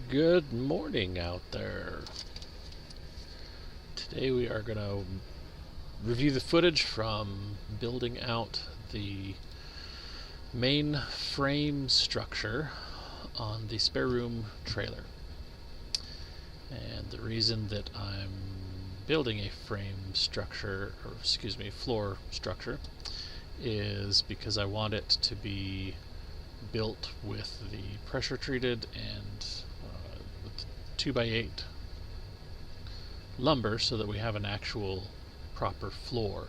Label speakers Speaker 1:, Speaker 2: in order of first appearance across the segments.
Speaker 1: Good morning out there. Today we are going to review the footage from building out the main frame structure on the spare room trailer. And the reason that I'm building a floor structure, is because I want it to be built with the pressure treated and with 2x8 lumber so that we have an actual proper floor.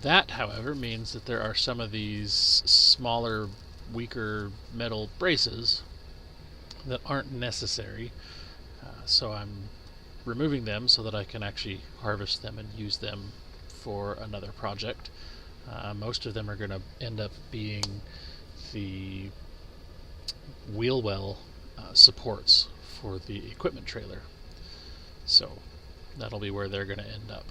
Speaker 1: That, however, means that there are some of these smaller, weaker metal braces that aren't necessary, so I'm removing them so that I can actually harvest them and use them for another project. Most of them are going to end up being the wheel well supports for the equipment trailer. So that'll be where they're going to end up.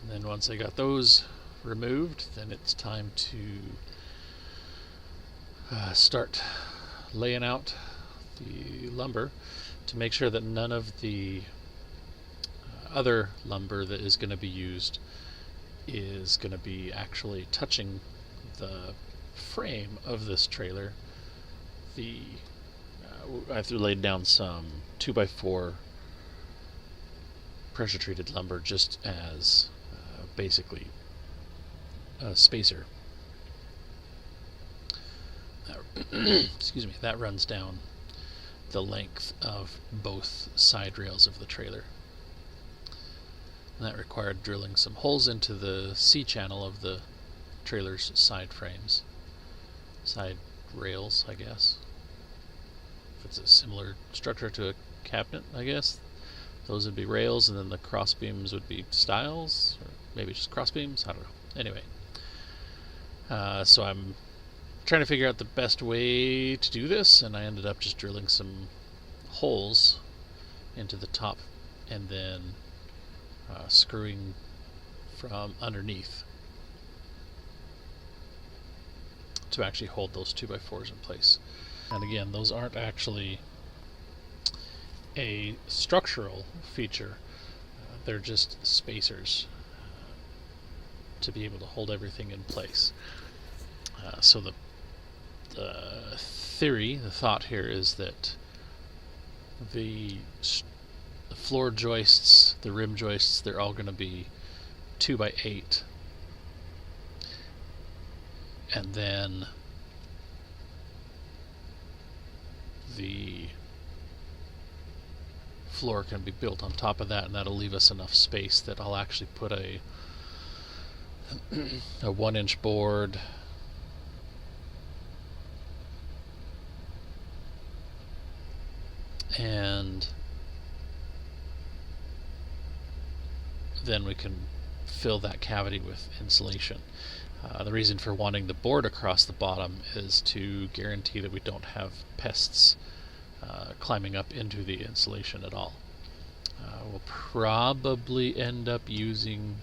Speaker 1: And then once I got those removed, then it's time to start laying out the lumber to make sure that none of the other lumber that is going to be used is going to be actually touching the frame of this trailer. I've laid down some 2x4 pressure treated lumber just as basically a spacer. Excuse me, that runs down the length of both side rails of the trailer. And that required drilling some holes into the C-channel of the trailer's side frames. Side rails, I guess. If it's a similar structure to a cabinet, I guess. Those would be rails, and then the cross beams would be stiles, or maybe just cross beams, I don't know. Anyway, so I'm trying to figure out the best way to do this, and I ended up just drilling some holes into the top and then screwing from underneath to actually hold those 2x4s in place. And again, those aren't actually a structural feature, they're just spacers to be able to hold everything in place. So the thought here is that the floor joists, the rim joists, they're all going to be 2x8, and then the floor can be built on top of that, and that'll leave us enough space that I'll actually put a 1-inch board and then we can fill that cavity with insulation. The reason for wanting the board across the bottom is to guarantee that we don't have pests climbing up into the insulation at all. We'll probably end up using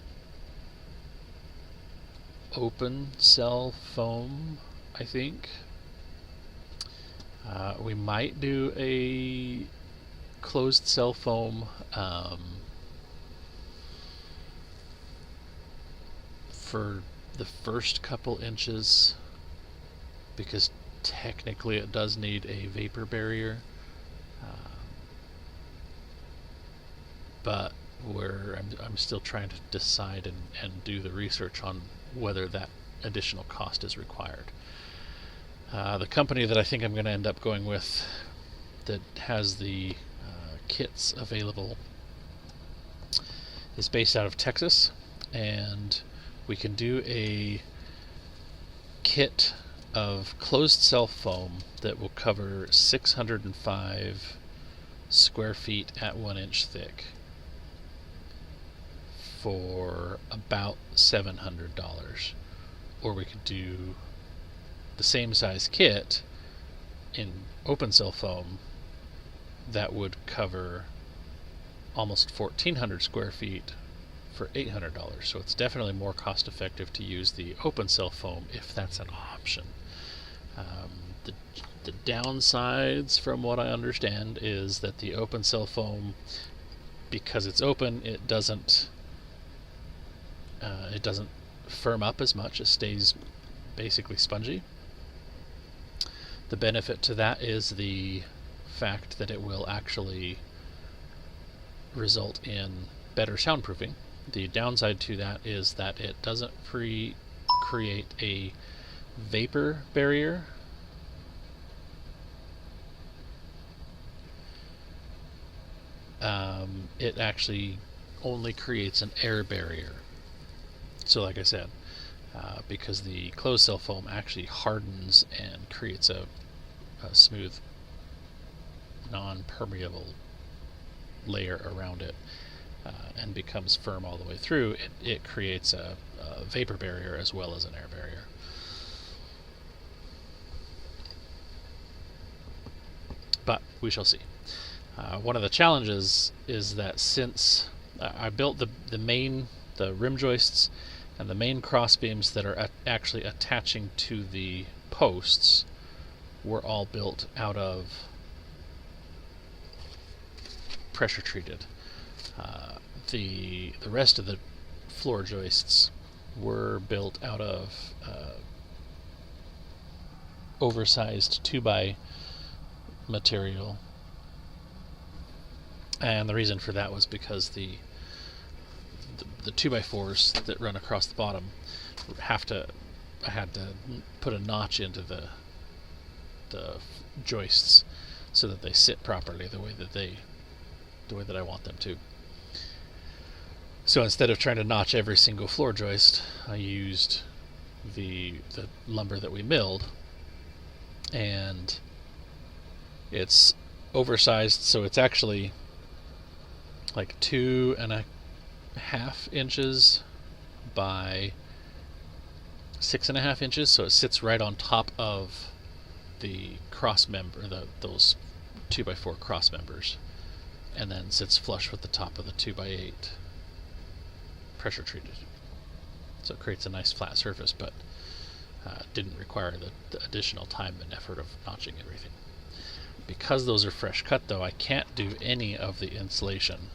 Speaker 1: open cell foam, I think. We might do a closed cell foam for the first couple inches, because technically it does need a vapor barrier, but I'm still trying to decide and do the research on whether that additional cost is required. The company that I think I'm going to end up going with that has the kits available is based out of Texas, and we can do a kit of closed cell foam that will cover 605 square feet at 1 inch thick for about $700. Or we could do the same size kit in open cell foam that would cover almost 1,400 square feet for $800. So it's definitely more cost effective to use the open cell foam if that's an option. The downsides, from what I understand, is that the open cell foam, because it's open, it doesn't firm up as much. It stays basically spongy. The benefit to that is the fact that it will actually result in better soundproofing. The downside to that is that it doesn't create a vapor barrier. It actually only creates an air barrier. So like I said, because the closed cell foam actually hardens and creates a smooth, non-permeable layer around it, and becomes firm all the way through, it creates a vapor barrier as well as an air barrier. But we shall see. One of the challenges is that since I built the rim joists and the main cross beams that are actually attaching to the posts were all built out of pressure treated. The rest of the floor joists were built out of oversized 2x material, and the reason for that was because the 2x4s that run across the bottom I had to put a notch into the joists so that they sit properly the way that I want them to. So instead of trying to notch every single floor joist, I used the lumber that we milled, and it's oversized, so it's actually like 2.5 inches by 6.5 inches, so it sits right on top of the cross member, those 2x4 cross members, and then sits flush with the top of the 2x8 pressure treated. So it creates a nice flat surface, but didn't require the additional time and effort of notching everything. Because those are fresh cut, though, I can't do any of the insulation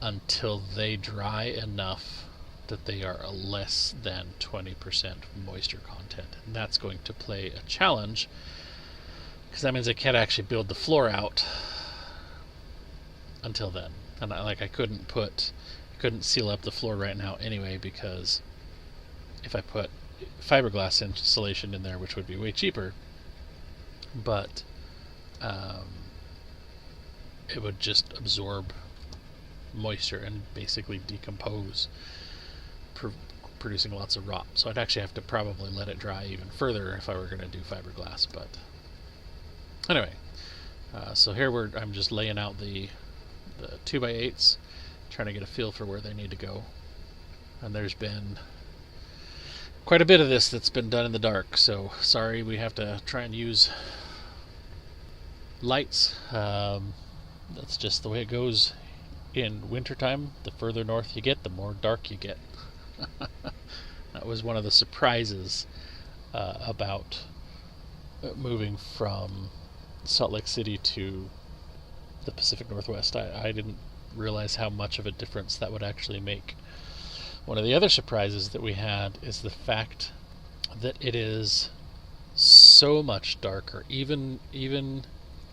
Speaker 1: until they dry enough that they are less than 20% moisture content. And that's going to play a challenge, because that means I can't actually build the floor out until then. And I couldn't seal up the floor right now anyway, because if I put fiberglass insulation in there, which would be way cheaper, but it would just absorb moisture and basically decompose, producing lots of rot. So I'd actually have to probably let it dry even further if I were going to do fiberglass. But anyway, so here I'm just laying out the 2x8s, trying to get a feel for where they need to go. And there's been quite a bit of this that's been done in the dark, so sorry we have to try and use lights. That's just the way it goes in wintertime. The further north you get, the more dark you get. That was one of the surprises about moving from Salt Lake City to the Pacific Northwest. I didn't realize how much of a difference that would actually make. One of the other surprises that we had is the fact that it is so much darker, even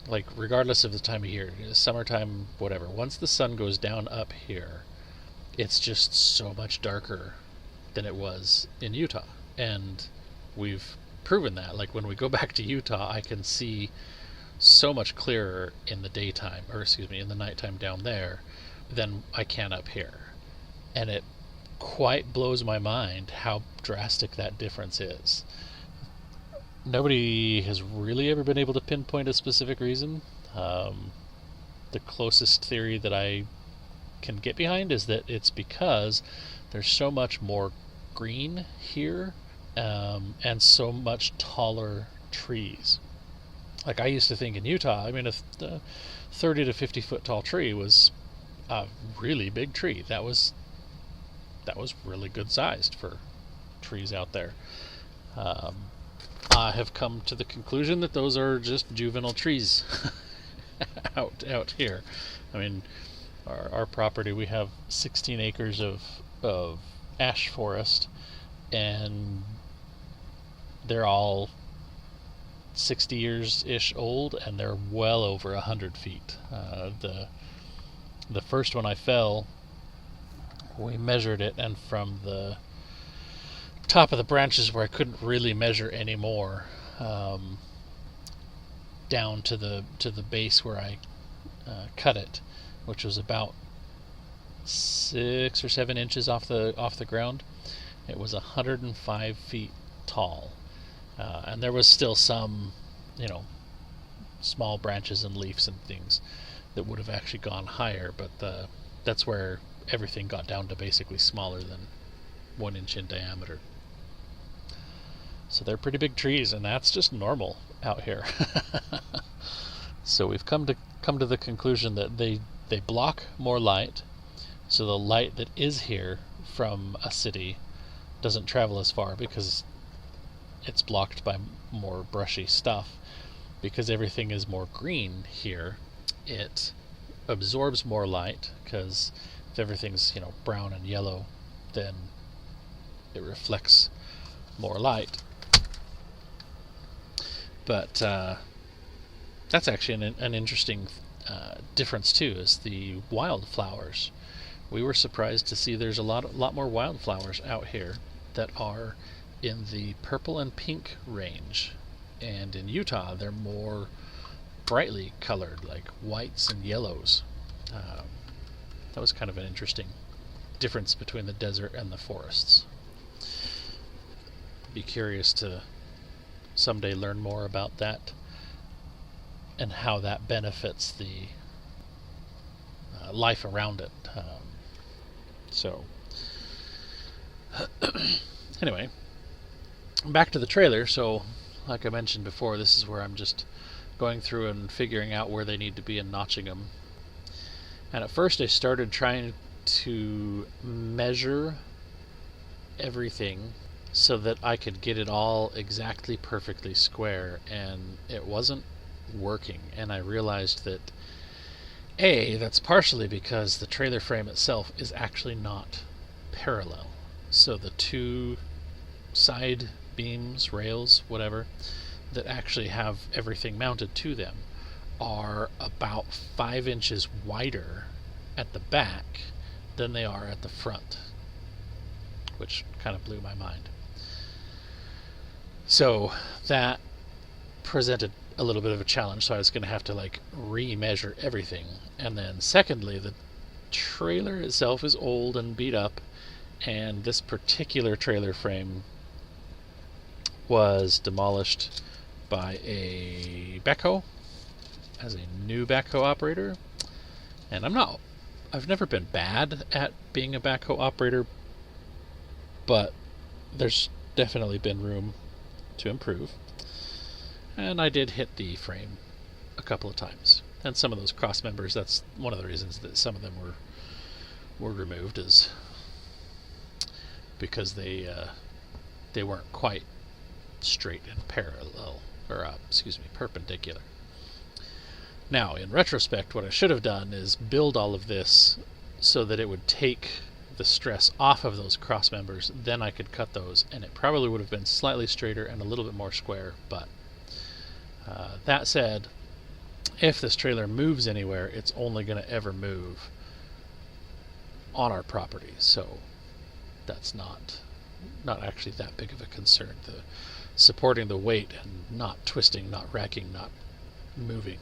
Speaker 1: like regardless of the time of year, summertime, whatever. Once the sun goes down up here, it's just so much darker than it was in Utah. And we've proven that. Like when we go back to Utah, I can see so much clearer in the daytime, in the nighttime down there than I can up here. And it quite blows my mind how drastic that difference is. Nobody has really ever been able to pinpoint a specific reason. The closest theory that I can get behind is that it's because there's so much more green here, and so much taller trees. Like I used to think in Utah, a 30 to 50 foot tall tree was a really big tree. That was really good sized for trees out there. I have come to the conclusion that those are just juvenile trees out here. I mean, our property, we have 16 acres of ash forest, and they're all 60 years-ish old, and they're well over 100 feet. The first one I fell, we measured it, and from the top of the branches where I couldn't really measure anymore, down to the base where I cut it, which was about 6 or 7 inches off the ground. It was 105 feet tall, and there was still some, small branches and leaves and things that would have actually gone higher, but that's where everything got down to basically smaller than 1 inch in diameter. So they're pretty big trees, and that's just normal out here. So we've come to the conclusion that they block more light, so the light that is here from a city doesn't travel as far because it's blocked by more brushy stuff. Because everything is more green here, it absorbs more light, because if everything's brown and yellow, then it reflects more light. But that's actually an interesting difference too, is the wildflowers. We were surprised to see there's a lot more wildflowers out here that are in the purple and pink range. And in Utah, they're more brightly colored, like whites and yellows. That was kind of an interesting difference between the desert and the forests. Be curious to someday learn more about that and how that benefits the life around it. So, anyway, back to the trailer. So, like I mentioned before, this is where I'm just going through and figuring out where they need to be and notching them. And at first I started trying to measure everything so that I could get it all exactly perfectly square, and it wasn't working. And I realized that that's partially because the trailer frame itself is actually not parallel. So the two side beams, rails, whatever, that actually have everything mounted to them are about 5 inches wider at the back than they are at the front, which kind of blew my mind. So that presented a little bit of a challenge, so I was going to have to re-measure everything. And then secondly, the trailer itself is old and beat up, and this particular trailer frame was demolished by a backhoe as a new backhoe operator. And I've never been bad at being a backhoe operator, but there's definitely been room to improve. And I did hit the frame a couple of times. And some of those cross members, that's one of the reasons that some of them were removed, is because they weren't quite straight and parallel, or perpendicular. Now, in retrospect, what I should have done is build all of this so that it would take the stress off of those cross members. Then I could cut those, and it probably would have been slightly straighter and a little bit more square. But that said, if this trailer moves anywhere, it's only going to ever move on our property. So that's not actually that big of a concern. The supporting the weight and not twisting, not racking, not moving.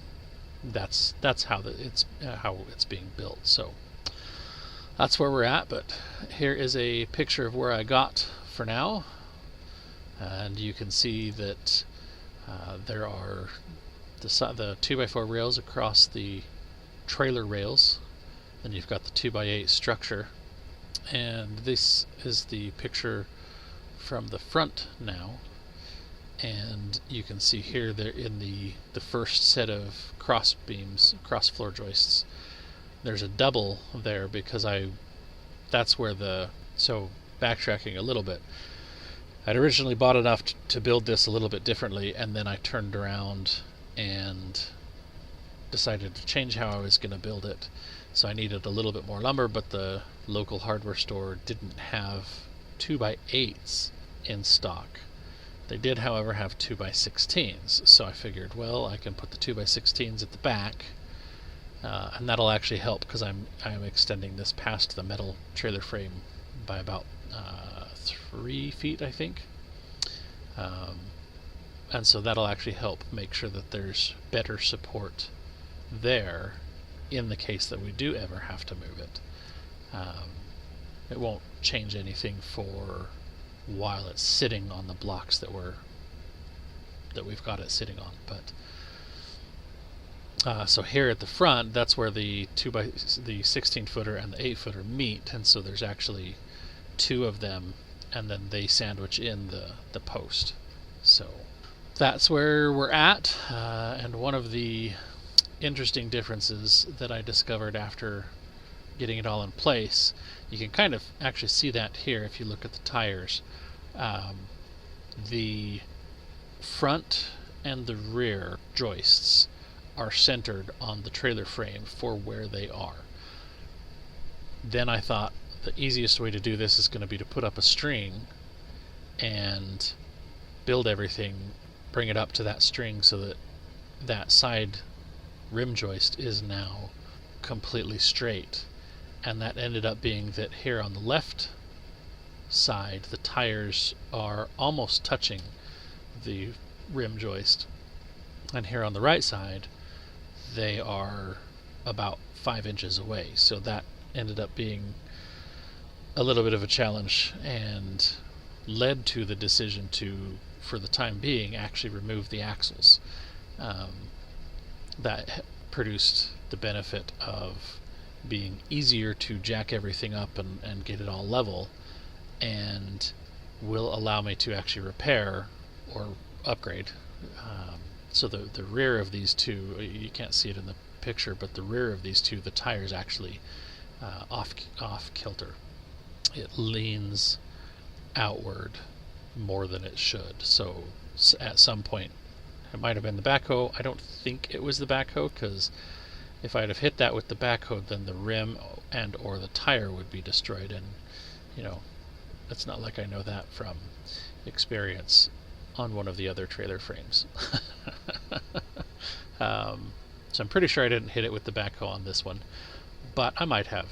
Speaker 1: That's how it's being built. So that's where we're at. But here is a picture of where I got for now, and you can see that there are the 2x4 rails across the trailer rails. Then you've got the 2x8 structure, and this is the picture from the front now. And you can see here they're in the first set of cross beams, cross floor joists. There's a double there because that's where so backtracking a little bit, I'd originally bought enough to build this a little bit differently, and then I turned around and decided to change how I was going to build it. So I needed a little bit more lumber, but the local hardware store didn't have 2x8s in stock. They did, however, have 2x16s, so I figured, well, I can put the 2x16s at the back, and that'll actually help because I'm extending this past the metal trailer frame by about 3 feet, I think. And so that'll actually help make sure that there's better support there in the case that we do ever have to move it. It won't change anything for while it's sitting on the blocks that we've got it sitting on. But so here at the front, that's where the 16-footer and the 8-footer meet, and so there's actually 2 of them, and then they sandwich in the post. So that's where we're at, and one of the interesting differences that I discovered after getting it all in place, you can kind of actually see that here if you look at the tires. The front and the rear joists are centered on the trailer frame for where they are. Then I thought the easiest way to do this is going to be to put up a string and build everything, bring it up to that string so that that side rim joist is now completely straight. And that ended up being that here on the left side, the tires are almost touching the rim joist, and here on the right side, they are about 5 inches away. So that ended up being a little bit of a challenge and led to the decision to, for the time being, actually remove the axles. That produced the benefit of being easier to jack everything up and get it all level, and will allow me to actually repair or upgrade. So the rear of these 2, you can't see it in the picture, but the rear of these 2, the tire's actually off kilter. It leans outward more than it should. So at some point, it might have been the backhoe. I don't think it was the backhoe, because if I'd have hit that with the backhoe, then the rim and or the tire would be destroyed, and it's not like I know that from experience on one of the other trailer frames. So I'm pretty sure I didn't hit it with the backhoe on this one, but I might have.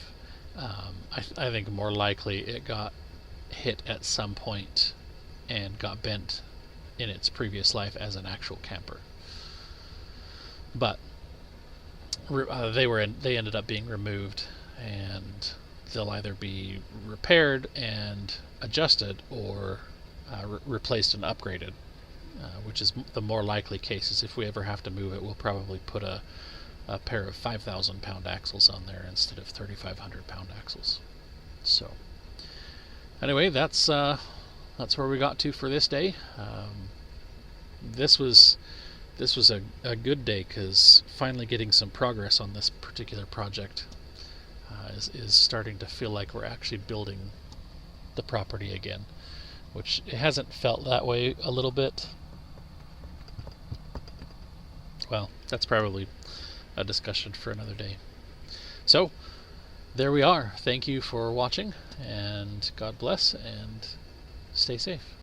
Speaker 1: I think more likely it got hit at some point and got bent in its previous life as an actual camper. But they ended up being removed, and they'll either be repaired and adjusted or replaced and upgraded, which is the more likely cases. If we ever have to move it, we'll probably put a pair of 5,000 pound axles on there instead of 3,500 pound axles. So anyway, that's where we got to for this day. This was a good day, because finally getting some progress on this particular project is starting to feel like we're actually building the property again, which it hasn't felt that way a little bit. Well, that's probably a discussion for another day. So there we are. Thank you for watching, and God bless, and stay safe.